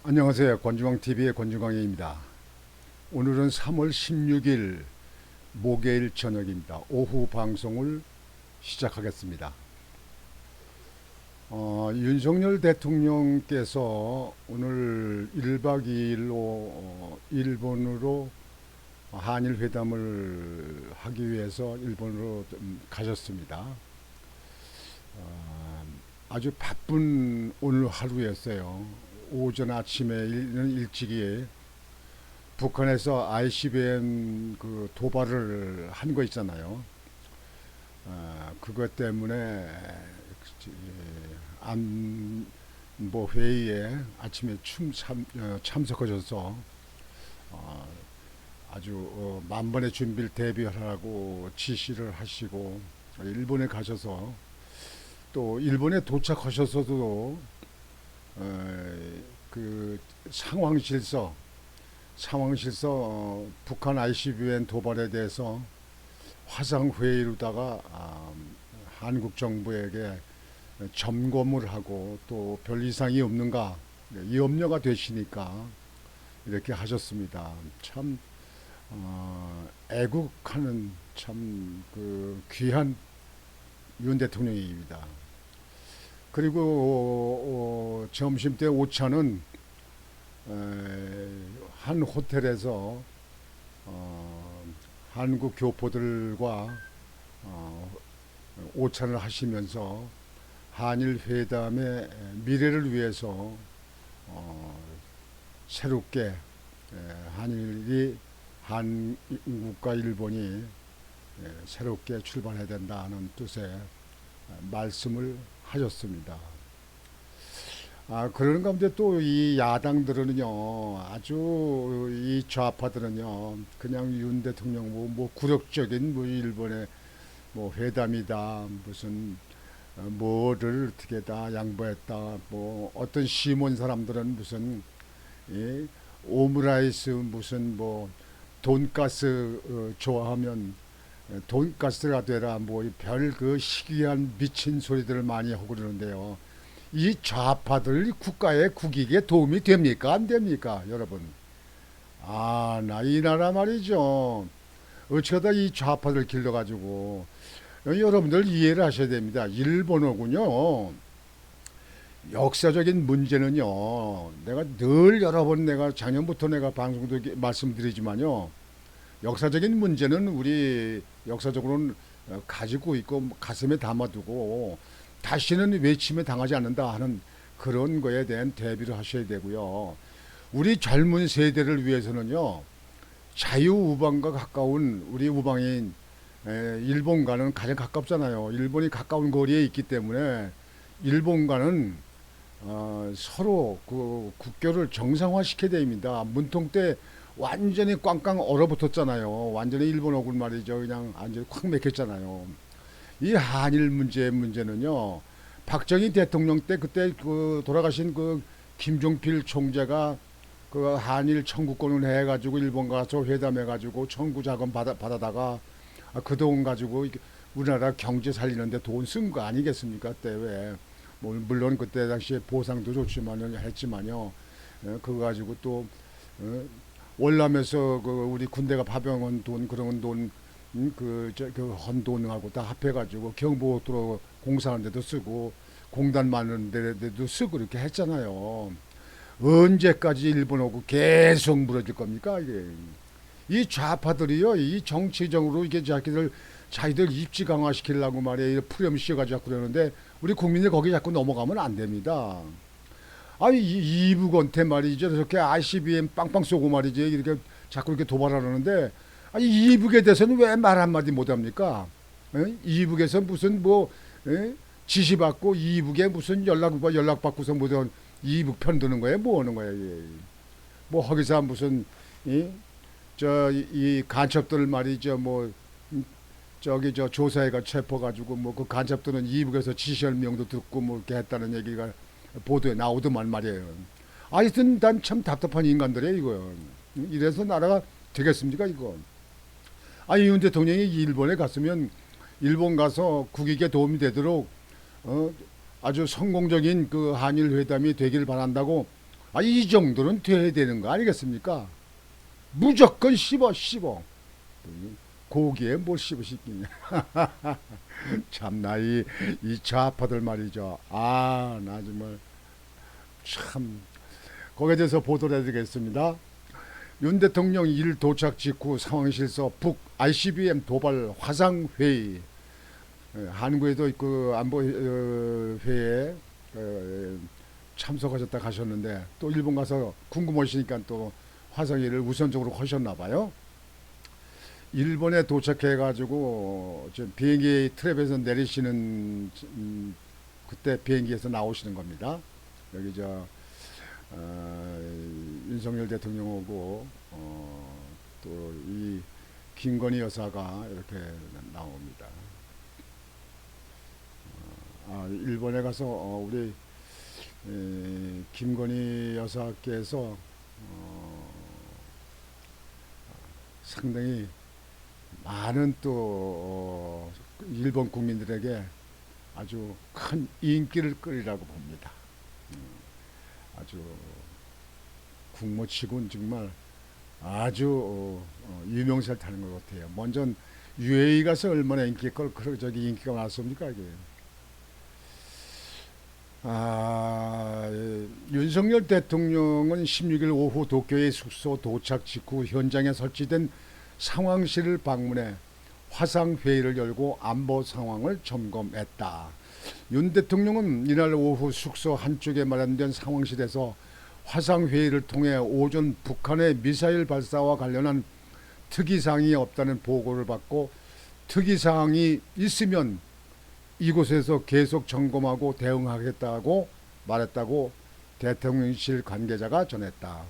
안녕하세요. 권중광TV의 권중광입니다. 오늘은 3월 16일 목요일 저녁입니다. 오후 방송을 시작하겠습니다. 윤석열 대통령께서 오늘 1박 2일로 일본으로 한일 회담을 하기 위해서 일본으로 좀 가셨습니다. 아주 바쁜 오늘 하루였어요. 오전 아침에 일찍이 북한에서 ICBM 그 도발을 한 거 있잖아요. 그것 때문에 안보 회의에 아침에 참석하셔서 어, 아주 만번의 준비를 대비하라고 지시를 하시고 일본에 가셔서 또 일본에 도착하셔서도 그 상황실서 북한 ICBM 도발에 대해서 화상 회의로다가 한국 정부에게 점검을 하고 또 별 이상이 없는가 염려가 되시니까 이렇게 하셨습니다. 참 애국하는 참 그 귀한 윤 대통령입니다. 그리고 점심 때 오차는 한 호텔에서 한국 교포들과 오찬을 하시면서 한일 회담의 미래를 위해서 새롭게 한국과 일본이 새롭게 출발해야 된다는 뜻의 말씀을 하셨습니다. 그러는 가운데 또 이 야당들은요, 아주 이 좌파들은요, 그냥 윤 대통령 뭐 굴욕적인 뭐 일본의 뭐 회담이다, 무슨 뭐를 어떻게 다 양보했다, 뭐 어떤 시몬 사람들은 무슨 이 오므라이스 무슨 뭐 돈가스 좋아하면 돈가스가 되라 뭐 별 그 시기한 미친 소리들을 많이 하고 그러는데요. 이 좌파들 국가의 국익에 도움이 됩니까? 안 됩니까? 여러분. 나 이 나라 말이죠. 어쩌다 이 좌파들 길러가지고 여러분들 이해를 하셔야 됩니다. 일본어군요. 역사적인 문제는요. 내가 늘 여러 번 내가 작년부터 내가 방송도 말씀드리지만요. 역사적인 문제는 우리 역사적으로는 가지고 있고 가슴에 담아두고 다시는 외침에 당하지 않는다 하는 그런 거에 대한 대비를 하셔야 되고요. 우리 젊은 세대를 위해서는요. 자유우방과 가까운 우리 우방인 일본과는 가장 가깝잖아요. 일본이 가까운 거리에 있기 때문에 일본과는 서로 그 국교를 정상화시켜야 됩니다. 문통 때 완전히 꽝꽝 얼어붙었잖아요. 완전히 일본어군 말이죠. 그냥 완전히 콱 맥혔잖아요. 이 한일 문제는요. 박정희 대통령 때 그때 그 돌아가신 그 김종필 총재가 그 한일 청구권을 해가지고 일본 가서 회담해가지고 청구 자금 받아다가 그 돈 가지고 우리나라 경제 살리는데 돈 쓴 거 아니겠습니까? 그때 왜? 뭐 물론 그때 당시에 보상도 좋지만은 했지만요. 그거 가지고 또 월남에서 그 우리 군대가 파병한 돈 그런 돈 그 헌 돈하고 다 합해가지고 경부고속도로 공사하는 데도 쓰고 공단 만드는 데도 쓰고 이렇게 했잖아요. 언제까지 일본하고 계속 물어줄 겁니까 이게? 이 좌파들이요, 이 정치적으로 이게 자기들 입지 강화시키려고 말이에요. 푸렴 씌워가지고 자꾸 그러는데 우리 국민들 거기 자꾸 넘어가면 안 됩니다. 아니 이북한테 말이죠. 저렇게 ICBM 빵빵 쏘고 말이지 이렇게 자꾸 이렇게 도발하려는데 아니 이북에 대해서는 왜 말 한마디 못합니까? 이북에서 무슨 뭐 지시받고 이북에 무슨 연락받고서 무슨 이북 편드는 거예요? 뭐 하는 거예요? 뭐 거기서 무슨 이 간첩들 말이죠. 뭐 저기 저 조사회가 체포가지고 뭐 그 간첩들은 이북에서 지시할 명도 듣고 뭐 이렇게 했다는 얘기가 보도에 나오더만 말이에요. 하여튼 난 참 답답한 인간들이에요 이거. 이래서 나라가 되겠습니까 이거? 윤 대통령이 일본에 갔으면 일본 가서 국익에 도움이 되도록 아주 성공적인 그 한일 회담이 되길 바란다고 이 정도는 돼야 되는 거 아니겠습니까? 무조건 씹어 씹어. 고기에 뭘 씹어 씹기냐. 참나 이 좌파들 말이죠. 나 정말 참 거기에 대해서 보도를 해드리겠습니다. 윤 대통령 일 도착 직후 상황실서 북 ICBM 도발 화상 회의. 한국에도 그 안보 회의에 참석하셨다 가셨는데 또 일본 가서 궁금하시니까 또 화상회의를 우선적으로 하셨나 봐요. 일본에 도착해 가지고 비행기 트랩에서 내리시는 그때 비행기에서 나오시는 겁니다. 여기 윤석열 대통령하고 또 이 김건희 여사가 이렇게 나옵니다. 일본에 가서 우리 김건희 여사께서 상당히 많은 또 일본 국민들에게 아주 큰 인기를 끌이라고 봅니다. 아주 국모치고는 정말 아주 유명세를 타는 것 같아요. 먼저 UAE 가서 얼마나 인기가 많았습니까 이게. 윤석열 대통령은 16일 오후 도쿄의 숙소 도착 직후 현장에 설치된 상황실을 방문해 화상회의를 열고 안보 상황을 점검했다. 윤 대통령은 이날 오후 숙소 한쪽에 마련된 상황실에서 화상회의를 통해 오전 북한의 미사일 발사와 관련한 특이사항이 없다는 보고를 받고 특이사항이 있으면 이곳에서 계속 점검하고 대응하겠다고 말했다고 대통령실 관계자가 전했다.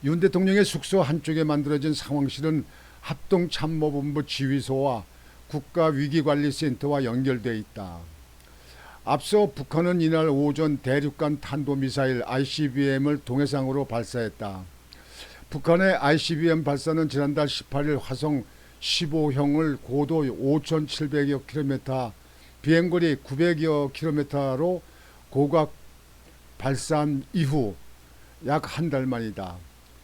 윤 대통령의 숙소 한쪽에 만들어진 상황실은 합동참모본부 지휘소와 국가위기관리센터와 연결되어 있다. 앞서 북한은 이날 오전 대륙간 탄도미사일 ICBM을 동해상으로 발사했다. 북한의 ICBM 발사는 지난달 18일 화성 15형을 고도 5,700여 킬로미터, 비행거리 900여 킬로미터로 고각 발사한 이후 약 한 달 만이다.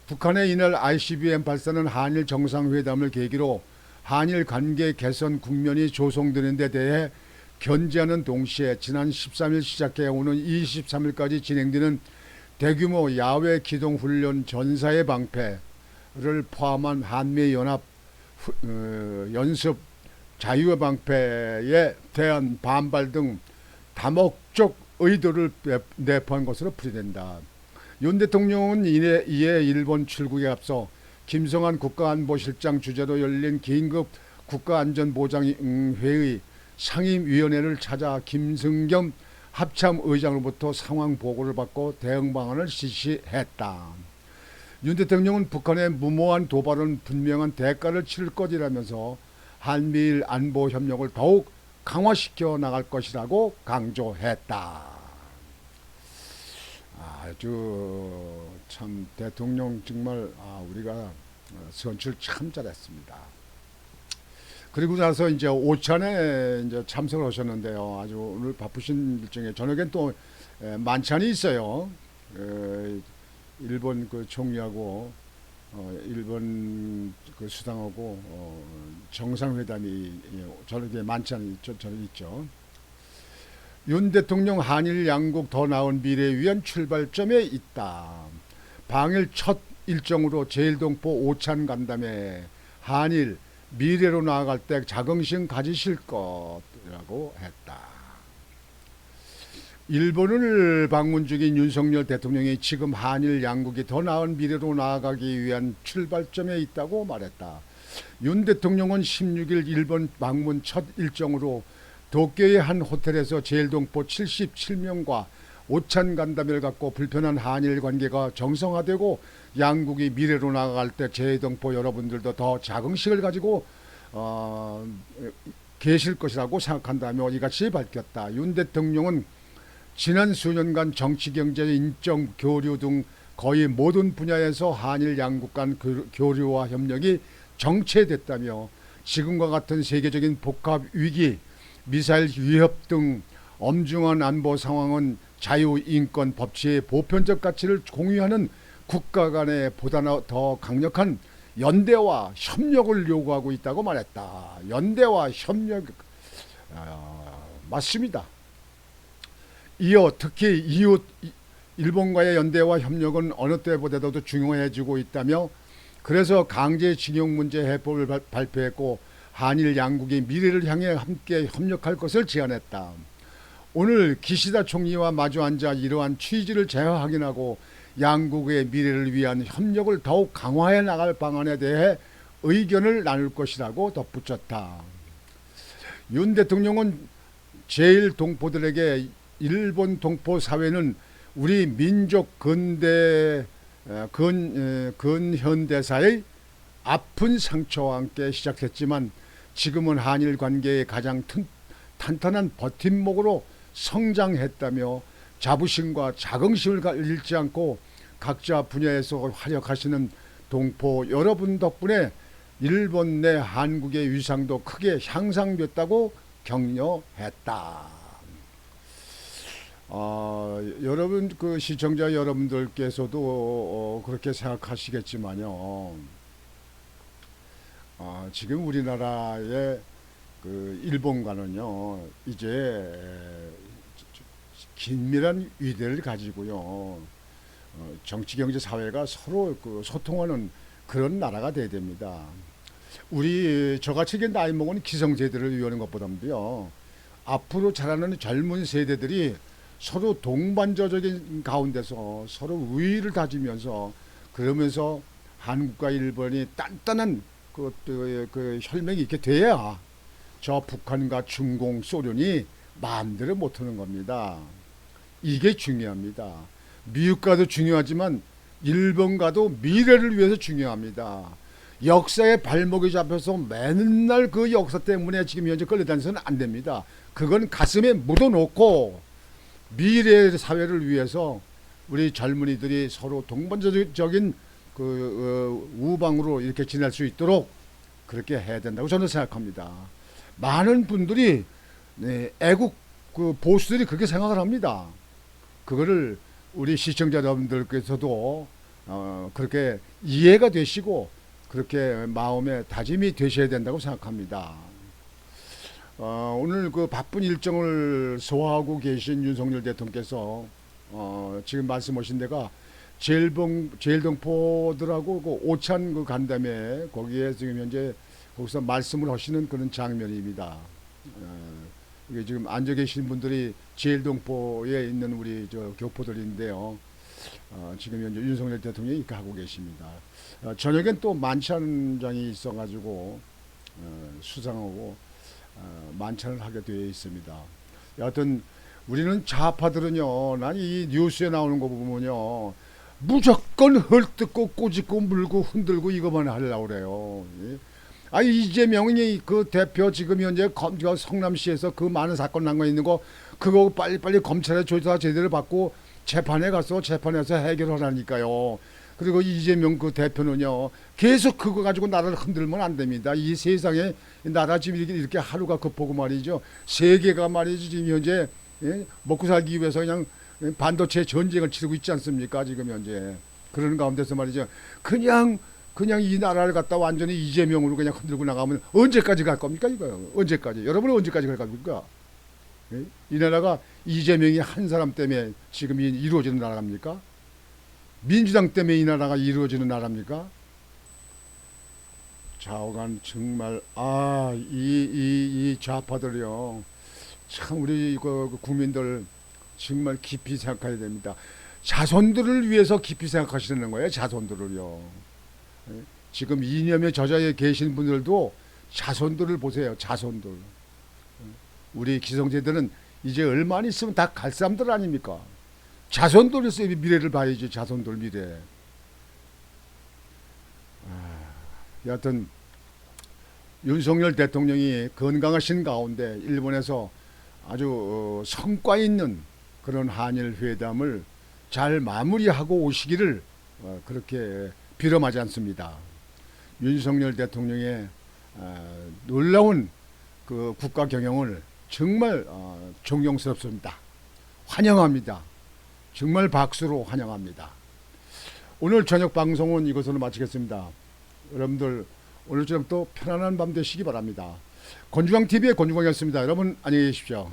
북한의 이날 ICBM 발사는 한일 정상회담을 계기로 한일 관계 개선 국면이 조성되는 데 대해 견지하는 동시에 지난 13일 시작해 오는 23일까지 진행되는 대규모 야외 기동훈련 전사의 방패를 포함한 한미연합 연습 자유의 방패에 대한 반발 등 다목적 의도를 내포한 것으로 풀이된다. 윤 대통령은 이에 일본 출국에 앞서 김성한 국가안보실장 주재로 열린 긴급 국가안전보장회의 상임위원회를 찾아 김승겸 합참의장으로부터 상황 보고를 받고 대응 방안을 지시했다. 윤 대통령은 북한의 무모한 도발은 분명한 대가를 치를 것이라면서 한미일 안보 협력을 더욱 강화시켜 나갈 것이라고 강조했다. 아주 참 대통령 정말 우리가 선출 참 잘했습니다. 그리고 나서 이제 오찬에 이제 참석을 하셨는데요. 아주 오늘 바쁘신 일정에 저녁엔 또 만찬이 있어요. 일본 그 총리하고 일본 그 수상하고 정상회담이 저녁에 만찬이 있죠. 윤 대통령 한일 양국 더 나은 미래에 위한 출발점에 있다. 방일 첫 일정으로 제일동포 오찬 간담회 한일 미래로 나아갈 때 자긍심 가지실 것이라고 했다. 일본을 방문 중인 윤석열 대통령이 지금 한일 양국이 더 나은 미래로 나아가기 위한 출발점에 있다고 말했다. 윤 대통령은 16일 일본 방문 첫 일정으로 도쿄의 한 호텔에서 제일동포 77명과 오찬 간담회를 갖고 불편한 한일 관계가 정상화되고 양국이 미래로 나아갈 때 제일동포 여러분들도 더 자긍심을 가지고 계실 것이라고 생각한다며 이같이 밝혔다. 윤 대통령은 지난 수년간 정치, 경제, 인적, 교류 등 거의 모든 분야에서 한일 양국 간 교류와 협력이 정체됐다며 지금과 같은 세계적인 복합 위기, 미사일 위협 등 엄중한 안보 상황은 자유, 인권, 법치의 보편적 가치를 공유하는 국가 간의 보다 더 강력한 연대와 협력을 요구하고 있다고 말했다. 연대와 협력, 맞습니다. 이어 특히 이웃 일본과의 연대와 협력은 어느 때보다도 중요해지고 있다며, 그래서 강제징용 문제 해법을 발표했고 한일 양국의 미래를 향해 함께 협력할 것을 제안했다. 오늘 기시다 총리와 마주 앉아 이러한 취지를 재확인하고 양국의 미래를 위한 협력을 더욱 강화해 나갈 방안에 대해 의견을 나눌 것이라고 덧붙였다. 윤 대통령은 제1동포들에게 일본 동포 사회는 우리 민족 근현대사의 아픈 상처와 함께 시작했지만 지금은 한일 관계의 가장 탄탄한 버팀목으로 성장했다며, 자부심과 자긍심을 잃지 않고 각자 분야에서 활약하시는 동포 여러분 덕분에 일본 내 한국의 위상도 크게 향상됐다고 격려했다. 여러분 그 시청자 여러분들께서도 그렇게 생각하시겠지만요. 지금 우리나라의 그 일본과는요 이제 긴밀한 위대를 가지고요 정치, 경제, 사회가 서로 그 소통하는 그런 나라가 돼야 됩니다. 우리 저같이 나이 먹은 기성세대를 위하는 것보다도요 앞으로 자라는 젊은 세대들이 서로 동반자적인 가운데서 서로 우위를 다지면서, 그러면서 한국과 일본이 단단한 그 혈맹이 있게 돼야 저 북한과 중공, 소련이 마음대로 못하는 겁니다. 이게 중요합니다. 미국과도 중요하지만 일본과도 미래를 위해서 중요합니다. 역사의 발목이 잡혀서 맨날 그 역사 때문에 지금 현재 끌려다니서는 안 됩니다. 그건 가슴에 묻어놓고 미래의 사회를 위해서 우리 젊은이들이 서로 동반자적인 그 우방으로 이렇게 지낼 수 있도록 그렇게 해야 된다고 저는 생각합니다. 많은 분들이 애국 그 보수들이 그렇게 생각을 합니다. 그거를 우리 시청자 여러분들께서도 그렇게 이해가 되시고 그렇게 마음의 다짐이 되셔야 된다고 생각합니다. 오늘 그 바쁜 일정을 소화하고 계신 윤석열 대통령께서 지금 말씀하신 데가 제일동포들하고 그 오찬 그 간담회 거기에 지금 현재 거기서 말씀을 하시는 그런 장면입니다. 이게 지금 앉아 계신 분들이 제일동포에 있는 우리 저 교포들인데요. 지금 현재 윤석열 대통령이 이렇게 하고 계십니다. 저녁엔 또 만찬장이 있어가지고 수상하고 만찬을 하게 되어 있습니다. 여하튼 우리는 좌파들은요, 난 이 뉴스에 나오는 거 보면요, 무조건 헐뜯고 꼬집고 물고 흔들고 이것만 하려고 그래요. 이재명이 그 대표 지금 현재 성남시에서 그 많은 사건 난 거 있는 거 그거 빨리빨리 검찰에 조사 제대로 받고 재판에 가서 재판에서 해결하라니까요. 그리고 이재명 그 대표는요 계속 그거 가지고 나라를 흔들면 안 됩니다. 이 세상에 나라 지금 이렇게 하루가 급하고 말이죠. 세계가 말이죠 지금 현재 먹고 살기 위해서 그냥 반도체 전쟁을 치르고 있지 않습니까? 지금 현재 그런 가운데서 말이죠. 그냥 이 나라를 갖다 완전히 이재명으로 그냥 흔들고 나가면 언제까지 갈 겁니까 이거요? 언제까지? 여러분은 언제까지 갈 겁니까? 이 나라가 이재명이 한 사람 때문에 지금 이루어지는 나라입니까? 민주당 때문에 이 나라가 이루어지는 나라입니까? 좌우간 정말 이 좌파들이요 참 우리 그 국민들 정말 깊이 생각해야 됩니다. 자손들을 위해서 깊이 생각하시는 거예요. 자손들을요. 지금 이념에 젖어 계신 분들도 자손들을 보세요. 자손들. 우리 기성세대는 이제 얼마 안 있으면 다 갈 사람들 아닙니까? 자손들에서 미래를 봐야지. 자손들 미래. 여하튼 윤석열 대통령이 건강하신 가운데 일본에서 아주 성과 있는 그런 한일 회담을 잘 마무리하고 오시기를 그렇게 빌어마지 않습니다. 윤석열 대통령의 놀라운 그 국가 경영을 정말 존경스럽습니다. 환영합니다. 정말 박수로 환영합니다. 오늘 저녁 방송은 이것으로 마치겠습니다. 여러분들 오늘 저녁 또 편안한 밤 되시기 바랍니다. 권주광TV의 권주광이었습니다. 여러분 안녕히 계십시오.